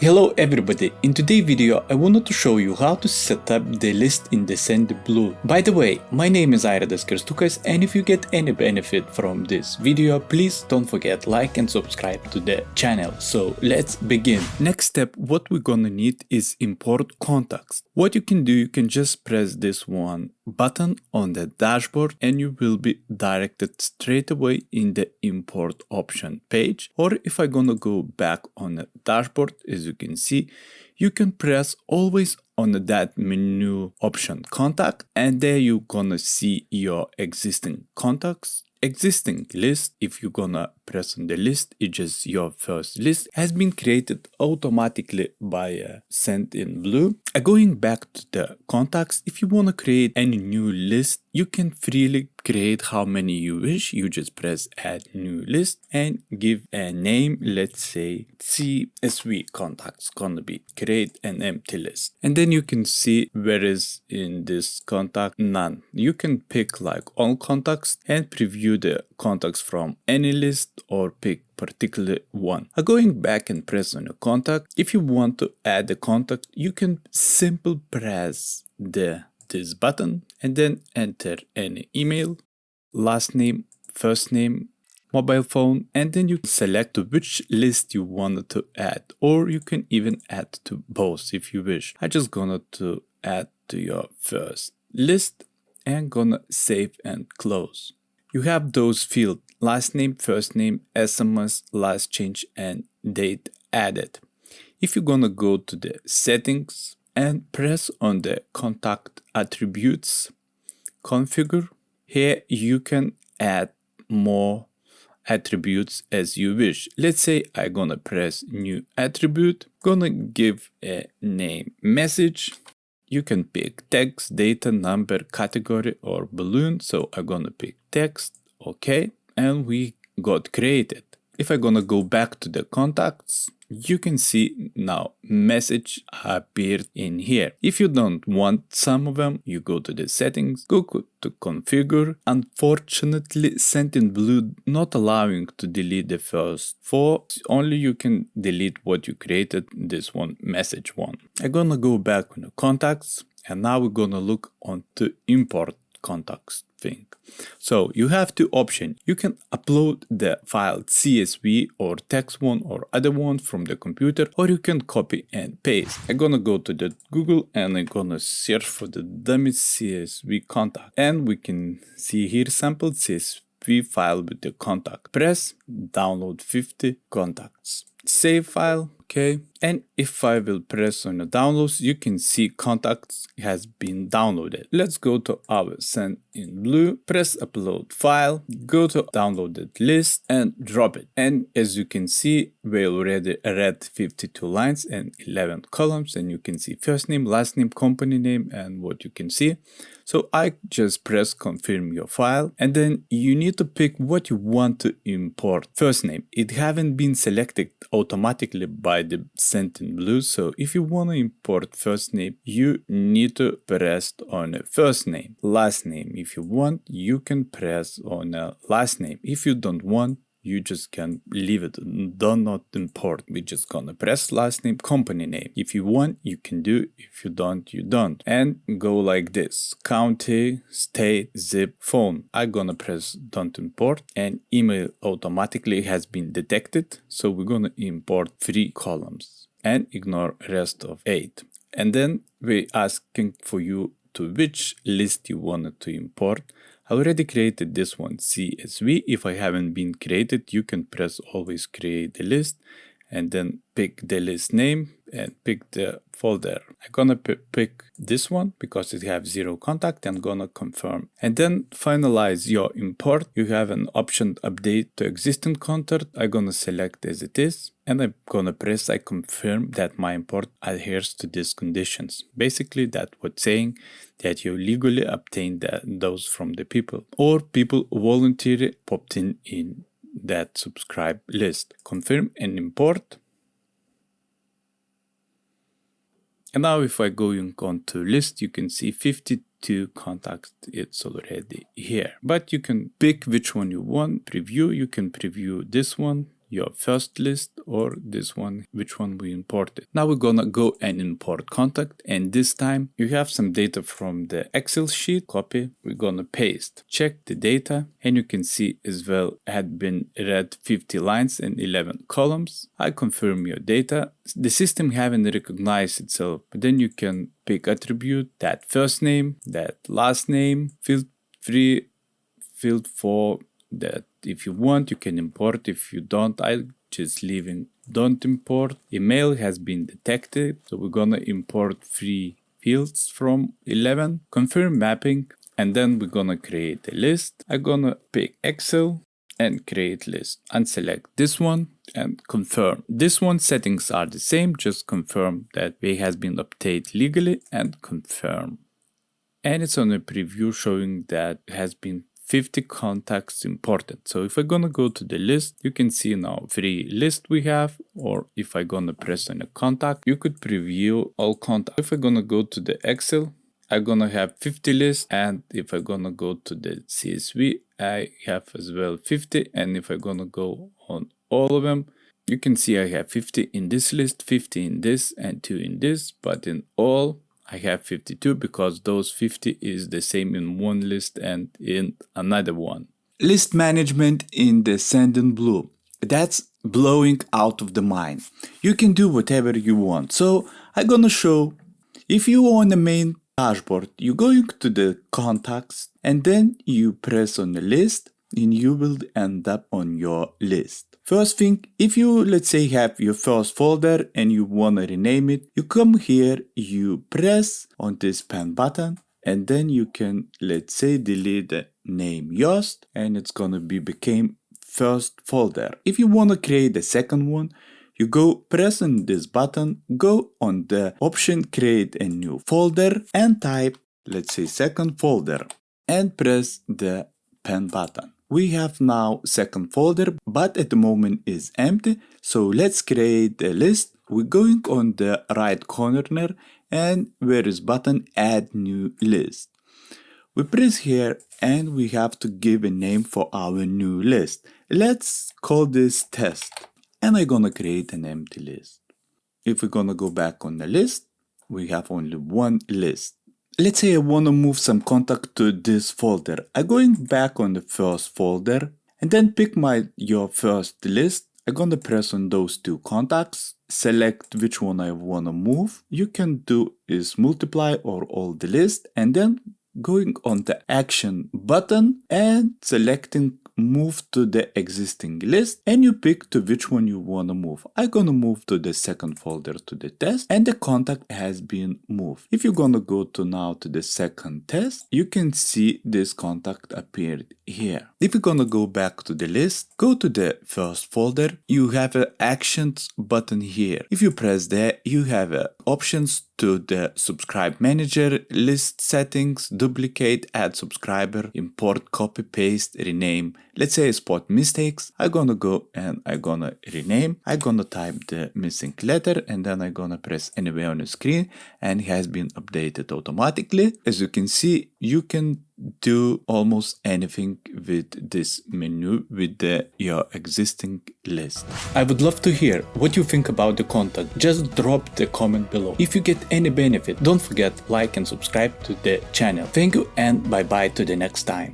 Hello everybody, in today's video I wanted to show you how to set up the list in the Sendinblue. By the way, my name is Kerstukas, and if you get any benefit from this video, please don't forget like and subscribe to the channel. So let's begin. Next step, what we're gonna need is import contacts. What you can do, you can just press this one button on the dashboard and you will be directed straight away in the import option page. Or if I'm gonna go back on the dashboard, as you can see, you can press always on that menu option contact, and there you're gonna see your existing contacts. Existing list, if you're gonna press on the list, it's just your first list, has been created automatically by Sendinblue. Going back to the contacts, if you wanna create any new list, you can freely create how many you wish. You just press add new list and give a name. Let's say CSV contacts gonna be create an empty list, and then you can see where is in this contact none. You can pick like all contacts and preview the contacts from any list or pick particular one. Going back and press on a contact. If you want to add a contact, you can simply press this button and then enter any email, last name, first name, mobile phone, and then you select which list you wanted to add, or you can even add to both if you wish. I just gonna to add to your first list and gonna save and close. You have those fields: last name, first name, SMS, last change, and date added. If you're gonna go to the settings and press on the contact attributes, configure, here you can add more attributes as you wish. Let's say I'm gonna press new attribute, gonna give a name message. You can pick text, data, number, category, or balloon. So I'm gonna pick text, okay, and we got created. If I'm gonna go back to the contacts, you can see now message appeared in here. If you don't want some of them, you go to the settings, go to configure. Unfortunately, Sendinblue not allowing to delete the first 4. Only you can delete what you created, this one message one. I'm gonna go back on the contacts, and now we're gonna look on to import contacts thing. So you have two options. You can upload the file CSV or text one or other one from the computer, or you can copy and paste. I'm gonna go to the Google and I'm gonna search for the dummy CSV contact, and we can see here sample CSV file with the contact. Press download 50 contacts. Save file, okay, and if I will press on the downloads, you can see contacts has been downloaded. Let's go to our Sendinblue, press upload file, go to downloaded list and drop it. And as you can see, we already read 52 lines and 11 columns, and you can see first name, last name, company name, and what you can see. So I just press confirm your file, and then you need to pick what you want to import. First name, it haven't been selected automatically by the Sendinblue, so if you want to import first name, you need to press on a first name. Last name, if you want, you can press on a last name. If you don't want, you just can leave it, do not import. We're just gonna press last name, company name. If you want, you can do. If you don't, you don't. And go like this: county, state, zip, phone. I'm gonna press don't import, and email automatically has been detected. So we're gonna import 3 columns and ignore rest of 8. And then we're asking for you to which list you wanted to import. I already created this one, CSV. If I haven't been created, you can press always create the list and then pick the list name and pick the folder. I'm gonna pick this one because it have 0 contact, and gonna confirm. And then finalize your import. You have an option update to existing contact. I'm gonna select as it is, and I'm gonna press I confirm that my import adheres to these conditions. Basically that was saying that you legally obtained those from the people, or people voluntarily popped in that subscribe list. Confirm and import. And now if I go on to list, you can see 52 contacts, it's already here. But you can pick which one you want, preview, you can preview this one, your first list or this one, which one we imported. Now we're gonna go and import contact, and this time you have some data from the Excel sheet, copy, we're gonna paste. Check the data and you can see as well had been read 50 lines and 11 columns. I confirm your data. The system haven't recognized itself, but then you can pick attribute, that first name, that last name, field 3, field 4, that if you want you can import, if you don't, I just leaving don't import. Email has been detected, so we're gonna import 3 fields from 11, confirm mapping, and then we're gonna create a list. I'm gonna pick Excel and create list, unselect this one and confirm. This one settings are the same, just confirm that they has been updated legally and confirm. And it's on a preview showing that it has been 50 contacts imported. So if I'm gonna go to the list, you can see now 3 lists we have, or if I'm gonna press on a contact, you could preview all contacts. If I'm gonna go to the Excel, I'm gonna have 50 lists, and if I'm gonna go to the CSV, I have as well 50, and if I'm gonna go on all of them, you can see I have 50 in this list, 50 in this, and 2 in this, but in all, I have 52 because those 50 is the same in one list and in another one. List management in the Sendinblue. That's blowing out of the mind. You can do whatever you want. So I'm gonna show, if you on the main dashboard, you going to the contacts and then you press on the list and you will end up on your list. First thing, if you, let's say, have your first folder and you want to rename it, you come here, you press on this pen button, and then you can, let's say, delete the name Yost, and it's gonna be became first folder. If you want to create the second one, you go press on this button, go on the option create a new folder and type, let's say, second folder, and press the pen button. We have now second folder, but at the moment is empty. So let's create a list. We're going on the right corner and where is button add new list. We press here and we have to give a name for our new list. Let's call this test. And I'm gonna create an empty list. If we're gonna go back on the list, we have only one list. Let's say I want to move some contact to this folder. I'm going back on the first folder and then pick your first list. I'm going to press on those 2 contacts, select which one I want to move. You can do is multiply or all the list and then going on the action button and selecting move to the existing list, and you pick to which one you want to move. I'm gonna move to the second folder to the test, and the contact has been moved. If you're gonna go to now to the second test, you can see this contact appeared here. If you're gonna go back to the list, go to the first folder, you have an actions button here. If you press there, you have options to the subscribe manager, list settings, duplicate, add subscriber, import, copy, paste, rename. Let's say I spot mistakes. I'm gonna go and I'm gonna rename. I'm gonna type the missing letter and then I'm gonna press anywhere on the screen and it has been updated automatically. As you can see, you can do almost anything with this menu with your existing list. I would love to hear what you think about the content. Just drop the comment below. If you get any benefit, don't forget like and subscribe to the channel. Thank you and bye bye to the next time.